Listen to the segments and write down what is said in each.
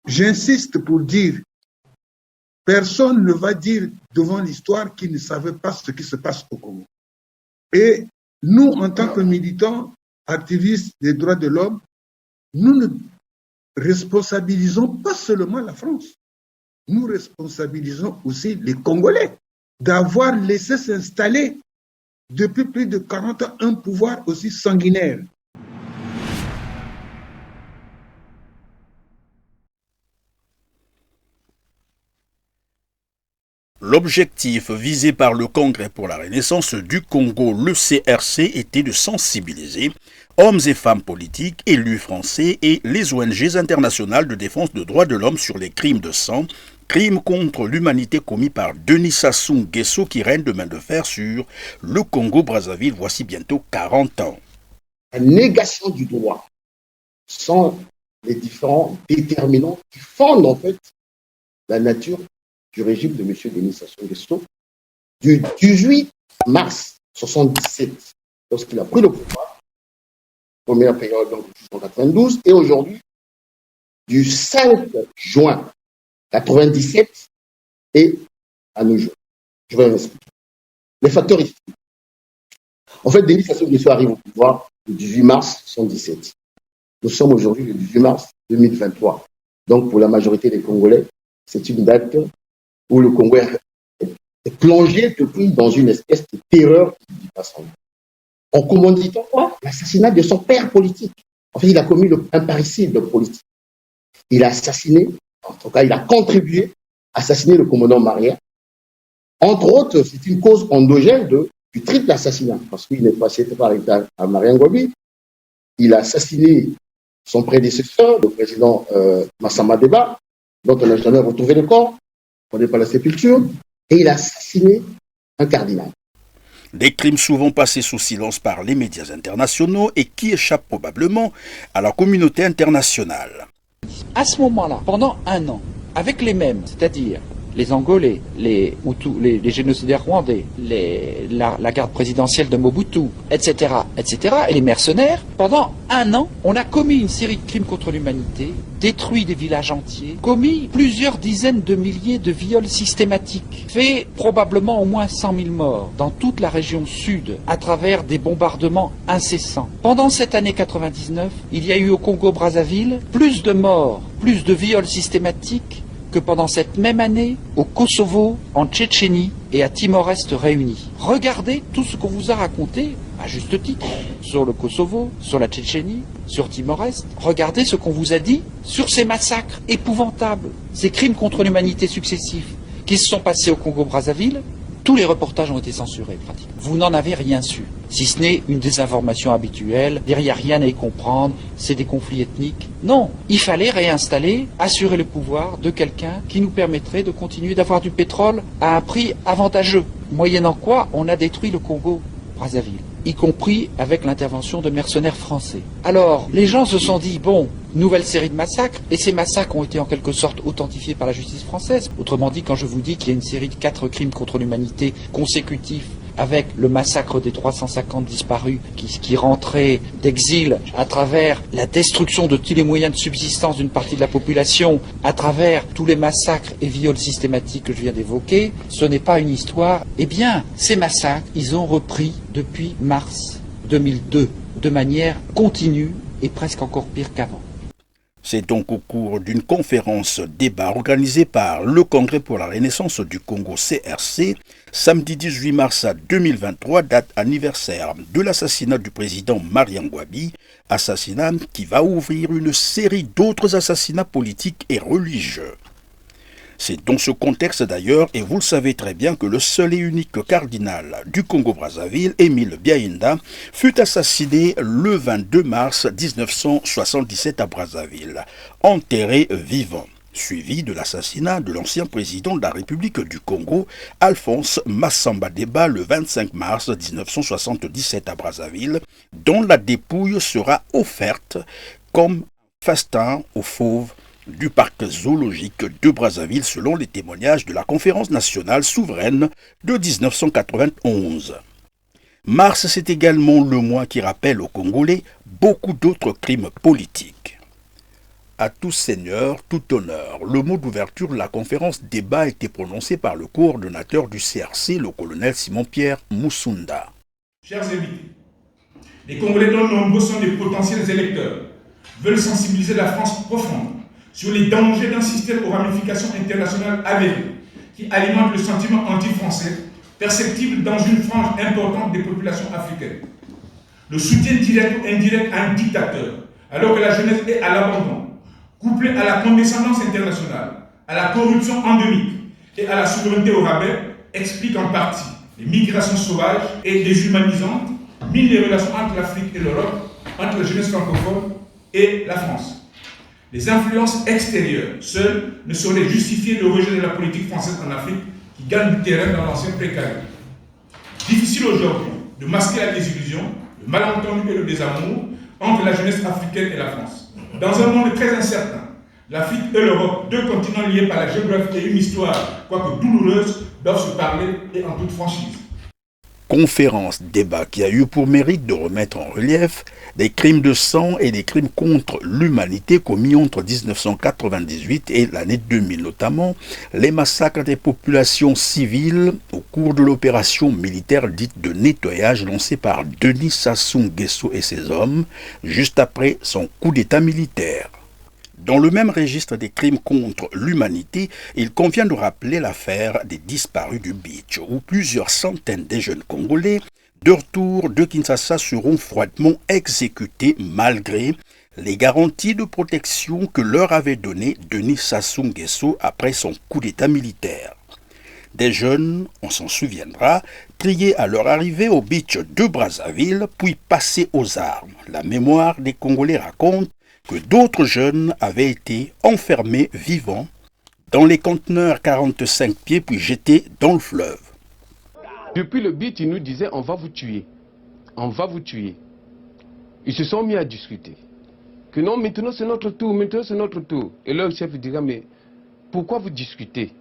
J'insiste pour dire, personne ne va dire devant l'histoire qu'il ne savait pas ce qui se passe au Congo. Et nous, en tant que militants, activistes des droits de l'homme, nous ne responsabilisons pas seulement la France, nous responsabilisons aussi les Congolais d'avoir laissé s'installer depuis plus de 40 ans un pouvoir aussi sanguinaire. L'objectif visé par le Congrès pour la Renaissance du Congo, le CRC, était de sensibiliser hommes et femmes politiques, élus français et les ONG internationales de défense des droits de l'homme sur les crimes de sang, crimes contre l'humanité commis par Denis Sassou Nguesso qui règne de main de fer sur le Congo-Brazzaville voici bientôt 40 ans. La négation du droit sont les différents déterminants qui fondent en fait la nature du régime de M. Denis Sassou Nguesso du 18 mars 1977, lorsqu'il a pris le pouvoir, première période donc 1992, et aujourd'hui, du 5 juin 1997 et à nos jours. Je vais m'expliquer. Les facteurs historiques. En fait, Denis Sassou Nguesso arrive au pouvoir le 18 mars 1977. Nous sommes aujourd'hui le 18 mars 2023. Donc, pour la majorité des Congolais, c'est une date où le Congo est plongé depuis dans une espèce de terreur qui ne dit pas son nom. En commanditant quoi? L'assassinat de son père politique. En fait, il a commis un parricide politique. Il a assassiné, en tout cas, il a contribué à assassiner le commandant Maria. Entre autres, c'est une cause endogène du triple assassinat, parce qu'il n'est passé par l'État à Maria Ngouabi. Il a assassiné son prédécesseur, le président Massamba Deba, dont on n'a jamais retrouvé le corps. On n'est pas la sépulture, et il a assassiné un cardinal. Des crimes souvent passés sous silence par les médias internationaux et qui échappent probablement à la communauté internationale. À ce moment-là, pendant un an, avec les mêmes, c'est-à-dire les Angolais, les Hutus, les génocidaires rwandais, la garde présidentielle de Mobutu, etc., et les mercenaires, pendant un an, on a commis une série de crimes contre l'humanité, détruit des villages entiers, commis plusieurs dizaines de milliers de viols systématiques, fait probablement au moins 100 000 morts dans toute la région sud à travers des bombardements incessants. Pendant cette année 99, il y a eu au Congo-Brazzaville plus de morts, plus de viols systématiques que pendant cette même année au Kosovo, en Tchétchénie et à Timor-Est réunis. Regardez tout ce qu'on vous a raconté, à juste titre, sur le Kosovo, sur la Tchétchénie, sur Timor-Est. Regardez ce qu'on vous a dit sur ces massacres épouvantables, ces crimes contre l'humanité successifs qui se sont passés au Congo-Brazzaville. Tous les reportages ont été censurés, pratiquement. Vous n'en avez rien su, si ce n'est une désinformation habituelle. Derrière, rien à y comprendre, c'est des conflits ethniques. Non, il fallait réinstaller, assurer le pouvoir de quelqu'un qui nous permettrait de continuer d'avoir du pétrole à un prix avantageux. Moyennant quoi, on a détruit le Congo-Brazzaville, y compris avec l'intervention de mercenaires français. Alors, les gens se sont dit, bon, nouvelle série de massacres, et ces massacres ont été en quelque sorte authentifiés par la justice française. Autrement dit, quand je vous dis qu'il y a une série de 4 crimes contre l'humanité consécutifs, avec le massacre des 350 disparus qui rentraient d'exil à travers la destruction de tous les moyens de subsistance d'une partie de la population, à travers tous les massacres et viols systématiques que je viens d'évoquer, ce n'est pas une histoire. Eh bien, ces massacres, ils ont repris depuis mars 2002, de manière continue et presque encore pire qu'avant. C'est donc au cours d'une conférence débat organisée par le Congrès pour la Renaissance du Congo CRC, samedi 18 mars 2023, date anniversaire de l'assassinat du président Maria Ngouabi, assassinat qui va ouvrir une série d'autres assassinats politiques et religieux. C'est dans ce contexte d'ailleurs, et vous le savez très bien, que le seul et unique cardinal du Congo-Brazzaville, Émile Biaïnda, fut assassiné le 22 mars 1977 à Brazzaville, enterré vivant, suivi de l'assassinat de l'ancien président de la République du Congo, Alphonse Massamba Deba, le 25 mars 1977 à Brazzaville, dont la dépouille sera offerte comme festin aux fauves du parc zoologique de Brazzaville selon les témoignages de la Conférence nationale souveraine de 1991. Mars, c'est également le mois qui rappelle aux Congolais beaucoup d'autres crimes politiques. À tout seigneur, tout honneur. Le mot d'ouverture de la conférence débat a été prononcé par le coordonnateur du CRC, le colonel Simon-Pierre Moussunda. Chers invités, les Congolais dont nombreux sont des potentiels électeurs veulent sensibiliser la France profonde sur les dangers d'un système aux ramifications internationales avérées qui alimente le sentiment anti-français perceptible dans une frange importante des populations africaines. Le soutien direct ou indirect à un dictateur, alors que la jeunesse est à l'abandon, couplé à la condescendance internationale, à la corruption endémique et à la souveraineté au rabais, explique en partie les migrations sauvages et déshumanisantes, minent les relations entre l'Afrique et l'Europe, entre la jeunesse francophone et la France. Les influences extérieures, seules, ne sauraient justifier le rejet de la politique française en Afrique qui gagne du terrain dans l'ancien précaré. Difficile aujourd'hui de masquer la désillusion, le malentendu et le désamour entre la jeunesse africaine et la France. Dans un monde très incertain, l'Afrique et l'Europe, deux continents liés par la géographie et une histoire, quoique douloureuse, doivent se parler et en toute franchise. Conférence débat qui a eu pour mérite de remettre en relief des crimes de sang et des crimes contre l'humanité commis entre 1998 et l'année 2000, notamment les massacres des populations civiles au cours de l'opération militaire dite de nettoyage lancée par Denis Sassou Nguesso et ses hommes juste après son coup d'état militaire. Dans le même registre des crimes contre l'humanité, il convient de rappeler l'affaire des disparus du Beach, où plusieurs centaines de jeunes Congolais de retour de Kinshasa seront froidement exécutés malgré les garanties de protection que leur avait donné Denis Sassou Nguesso après son coup d'état militaire. Des jeunes, on s'en souviendra, triés à leur arrivée au Beach de Brazzaville, puis passés aux armes. La mémoire des Congolais raconte que d'autres jeunes avaient été enfermés vivants dans les conteneurs 45 pieds puis jetés dans le fleuve. Depuis le Beach, ils nous disaient on va vous tuer, on va vous tuer. Ils se sont mis à discuter. Que non, maintenant c'est notre tour, maintenant c'est notre tour. Et leur chef dira mais pourquoi vous discutez?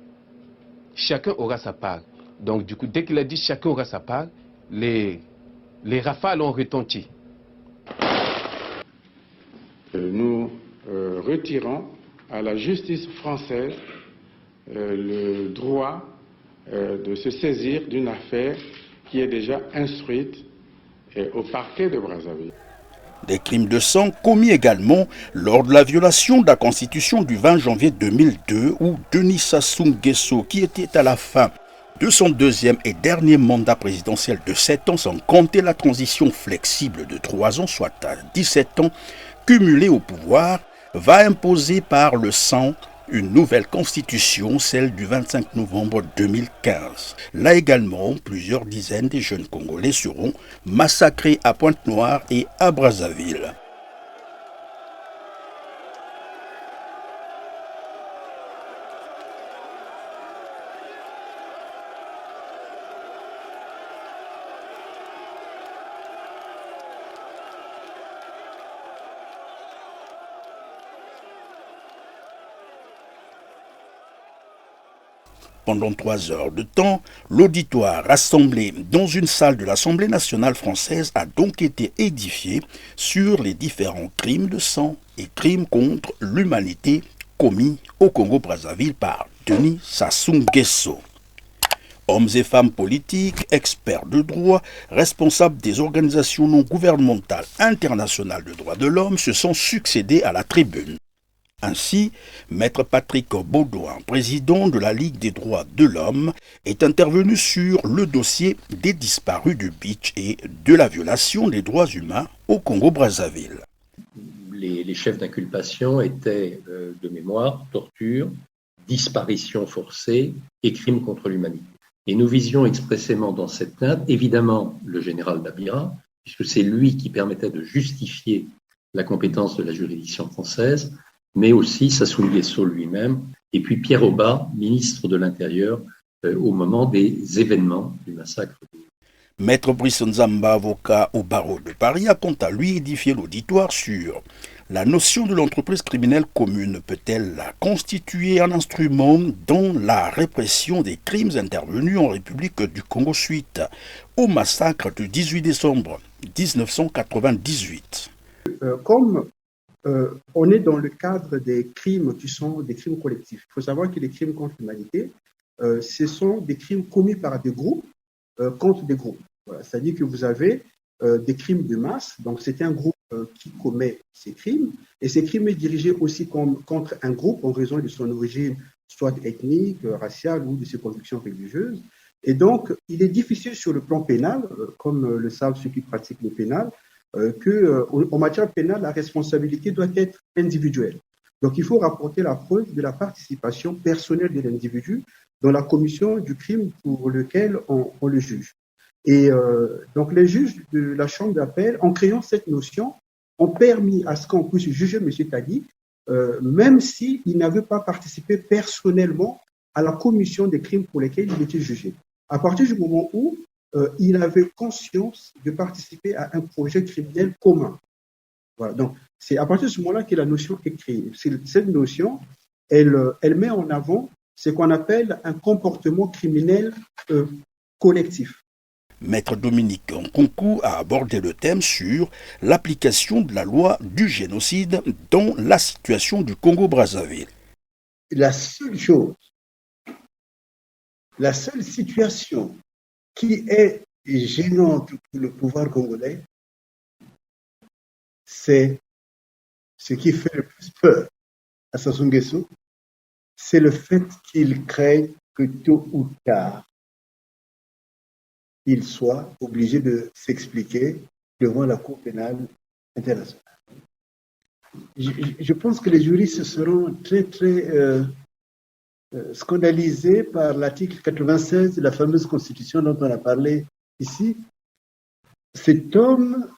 Chacun aura sa part. Donc du coup, dès qu'il a dit chacun aura sa part, les rafales ont retenti. Nous retirons à la justice française le droit de se saisir d'une affaire qui est déjà instruite au parquet de Brazzaville. Des crimes de sang commis également lors de la violation de la Constitution du 20 janvier 2002 où Denis Sassou Nguesso, qui était à la fin de son deuxième et dernier mandat présidentiel de 7 ans sans compter la transition flexible de 3 ans, soit à 17 ans, cumulé au pouvoir, va imposer par le sang une nouvelle constitution, celle du 25 novembre 2015. Là également, plusieurs dizaines de jeunes Congolais seront massacrés à Pointe-Noire et à Brazzaville. Pendant 3 heures de temps, l'auditoire rassemblé dans une salle de l'Assemblée nationale française a donc été édifié sur les différents crimes de sang et crimes contre l'humanité commis au Congo-Brazzaville par Denis Sassou Nguesso. Hommes et femmes politiques, experts de droit, responsables des organisations non gouvernementales internationales de droits de l'homme se sont succédés à la tribune. Ainsi, Maître Patrick Baudouin, président de la Ligue des droits de l'homme, est intervenu sur le dossier des disparus du Beach et de la violation des droits humains au Congo-Brazzaville. Les chefs d'inculpation étaient, de mémoire, torture, disparition forcée et crimes contre l'humanité. Et nous visions expressément dans cette plainte, évidemment, le général Dabira, puisque c'est lui qui permettait de justifier la compétence de la juridiction française, mais aussi Sassou Nguesso lui-même, et puis Pierre Aubat, ministre de l'Intérieur, au moment des événements du massacre. Maître Brice Nzamba, avocat au barreau de Paris, a quant à lui édifié l'auditoire sur la notion de l'entreprise criminelle commune. Peut-elle la constituer un instrument dans la répression des crimes intervenus en République du Congo suite au massacre du 18 décembre 1998 ? Comme on est dans le cadre des crimes qui sont des crimes collectifs. Il faut savoir que les crimes contre l'humanité, ce sont des crimes commis par des groupes contre des groupes. Voilà. C'est-à-dire que vous avez des crimes de masse, donc c'est un groupe qui commet ces crimes, et ces crimes est dirigé aussi contre un groupe en raison de son origine, soit ethnique, raciale ou de ses convictions religieuses. Et donc, il est difficile sur le plan pénal, comme le savent ceux qui pratiquent le pénal, qu'en matière pénale, la responsabilité doit être individuelle. Donc, il faut rapporter la preuve de la participation personnelle de l'individu dans la commission du crime pour lequel on le juge. Et donc, les juges de la Chambre d'appel, en créant cette notion, ont permis à ce qu'on puisse juger M. Tadi, même s'il n'avait pas participé personnellement à la commission des crimes pour lesquels il était jugé. À partir du moment où il avait conscience de participer à un projet criminel commun. Voilà. Donc, c'est à partir de ce moment-là que la notion est créée. Cette notion, elle met en avant ce qu'on appelle un comportement criminel collectif. Maître Dominique Nkunku a abordé le thème sur l'application de la loi du génocide dans la situation du Congo-Brazzaville. La seule situation qui est gênante pour le pouvoir congolais, c'est ce qui fait le plus peur à Sassou Nguesso, c'est le fait qu'il craigne que tôt ou tard, il soit obligé de s'expliquer devant la Cour pénale internationale. Je pense que les juristes seront très, très scandalisés par l'article 96 de la fameuse Constitution dont on a parlé ici. Cet homme,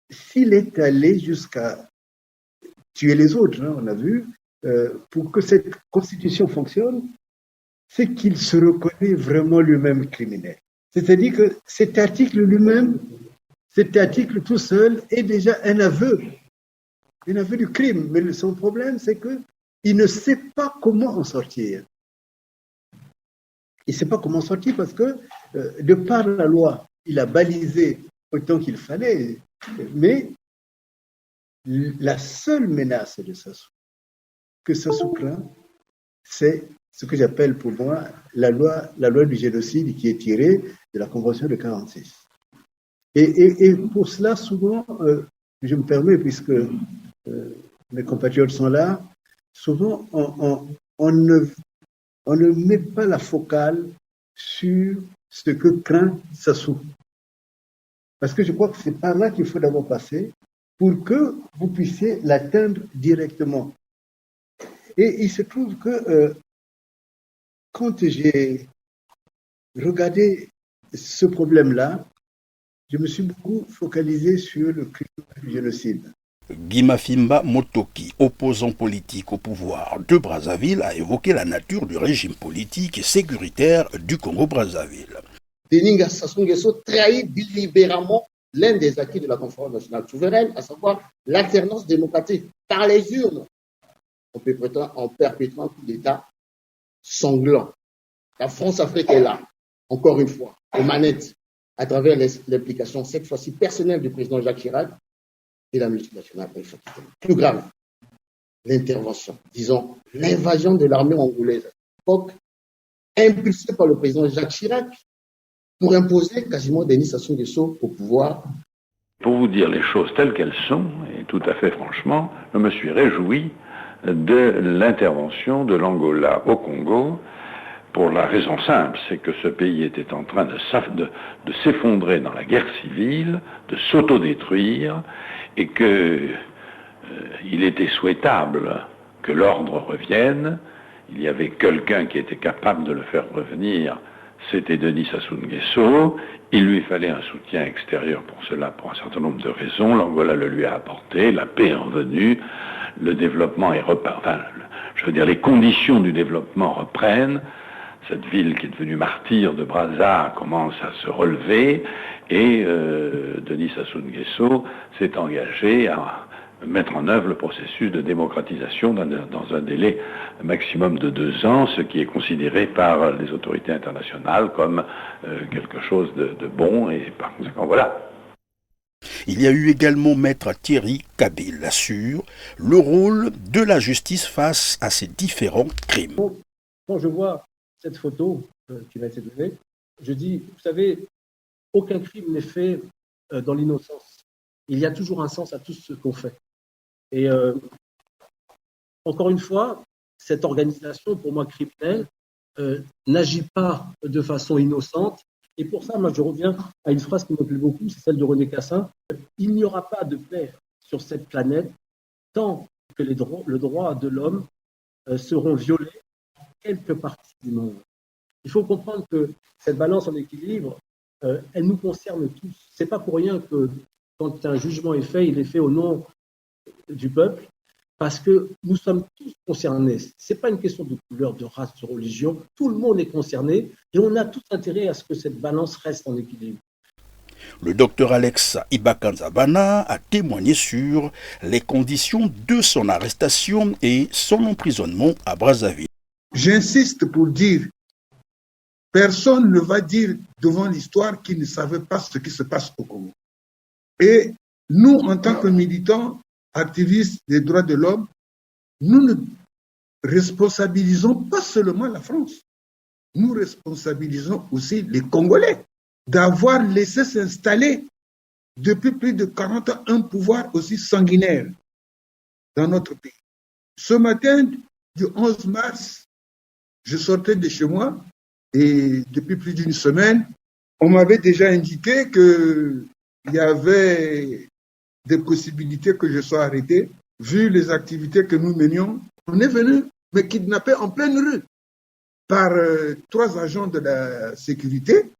s'il est allé jusqu'à tuer les autres, hein, on a vu, pour que cette Constitution fonctionne, c'est qu'il se reconnaît vraiment lui-même criminel. C'est-à-dire que cet article lui-même, cet article tout seul est déjà un aveu du crime. Mais son problème, c'est qu'il ne sait pas comment en sortir. Il ne sait pas comment sortir parce que, de par la loi, il a balisé autant qu'il fallait. Mais la seule menace de Sassou, que Sassou craint, c'est ce que j'appelle pour moi la loi du génocide qui est tirée de la Convention de 1946. Et pour cela, souvent, je me permets, puisque mes compatriotes sont là, souvent on ne met pas la focale sur ce que craint Sassou. Parce que je crois que c'est par là qu'il faut d'abord passer pour que vous puissiez l'atteindre directement. Et il se trouve que quand j'ai regardé ce problème-là, je me suis beaucoup focalisé sur le crime du génocide. Guimafimba Motoki, opposant politique au pouvoir de Brazzaville, a évoqué la nature du régime politique et sécuritaire du Congo-Brazzaville. Denis Sassou Nguesso trahit délibérément l'un des acquis de la Conférence nationale souveraine, à savoir l'alternance démocratique par les urnes, en perpétuant un coup d'État sanglant. La France-Afrique est là, encore une fois, aux manettes, à travers l'implication, cette fois-ci personnelle du président Jacques Chirac et la multinationale. Plus grave, l'intervention, disons, l'invasion de l'armée angolaise à l'époque, impulsée par le président Jacques Chirac, pour imposer quasiment Denis Sassou Nguesso au pouvoir. Pour vous dire les choses telles qu'elles sont, et tout à fait franchement, je me suis réjoui de l'intervention de l'Angola au Congo, pour la raison simple, c'est que ce pays était en train de s'effondrer dans la guerre civile, de s'autodétruire, et que il était souhaitable que l'ordre revienne. Il y avait quelqu'un qui était capable de le faire revenir, c'était Denis Sassou Nguesso. Il lui fallait un soutien extérieur pour cela, pour un certain nombre de raisons. L'Angola le lui a apporté, la paix est revenue, le développement est les conditions du développement reprennent. Cette ville qui est devenue martyre de Brazza commence à se relever et Denis Sassou Nguesso s'est engagé à mettre en œuvre le processus de démocratisation dans un délai maximum de 2 ans, ce qui est considéré par les autorités internationales comme quelque chose de bon et par conséquent voilà. Il y a eu également Maître Thierry Kabil sur le rôle de la justice face à ces différents crimes. Quand je vois cette photo qui m'a été donnée, je dis, vous savez, aucun crime n'est fait dans l'innocence. Il y a toujours un sens à tout ce qu'on fait. Et encore une fois, cette organisation, pour moi criminelle, n'agit pas de façon innocente. Et pour ça, moi, je reviens à une phrase qui me plaît beaucoup, c'est celle de René Cassin. Il n'y aura pas de paix sur cette planète tant que le droit de l'homme seront violés dans quelques parties du monde. Il faut comprendre que cette balance en équilibre, elle nous concerne tous. C'est pas pour rien que quand un jugement est fait, il est fait au nom du peuple, parce que nous sommes tous concernés. C'est pas une question de couleur, de race, de religion. Tout le monde est concerné et on a tout intérêt à ce que cette balance reste en équilibre. Le docteur Alex Ibakanzabana a témoigné sur les conditions de son arrestation et son emprisonnement à Brazzaville. J'insiste pour dire, personne ne va dire devant l'histoire qu'il ne savait pas ce qui se passe au Congo. Et nous, en tant que militants, activistes des droits de l'homme, nous ne responsabilisons pas seulement la France, nous responsabilisons aussi les Congolais d'avoir laissé s'installer depuis plus de 40 ans un pouvoir aussi sanguinaire dans notre pays. Ce matin du 11 mars, je sortais de chez moi et depuis plus d'une semaine, on m'avait déjà indiqué qu'il y avait des possibilités que je sois arrêté. Vu les activités que nous menions, on est venu me kidnapper en pleine rue par 3 agents de la sécurité,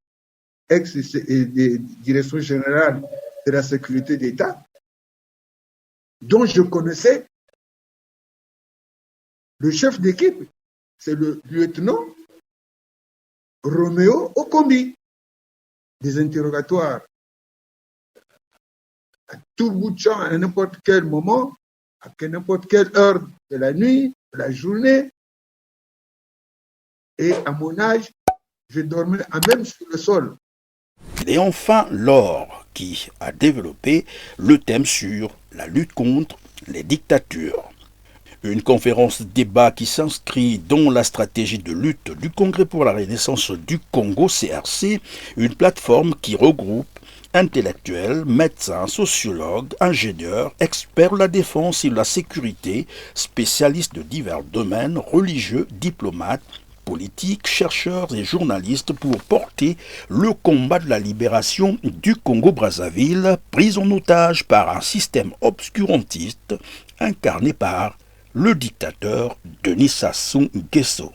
ex-direction générale de la sécurité d'État, dont je connaissais le chef d'équipe, c'est le lieutenant Roméo Okombi. Des interrogatoires à tout bout de champ, à n'importe quel moment, à n'importe quelle heure de la nuit, de la journée. Et à mon âge, je dormais même sur le sol. Et enfin, Laure, qui a développé le thème sur la lutte contre les dictatures. Une conférence débat qui s'inscrit dans la stratégie de lutte du Congrès pour la Renaissance du Congo, CRC, une plateforme qui regroupe intellectuels, médecins, sociologues, ingénieurs, experts de la défense et de la sécurité, spécialistes de divers domaines, religieux, diplomates, politiques, chercheurs et journalistes pour porter le combat de la libération du Congo-Brazzaville, pris en otage par un système obscurantiste incarné par le dictateur Denis Sassou Nguesso.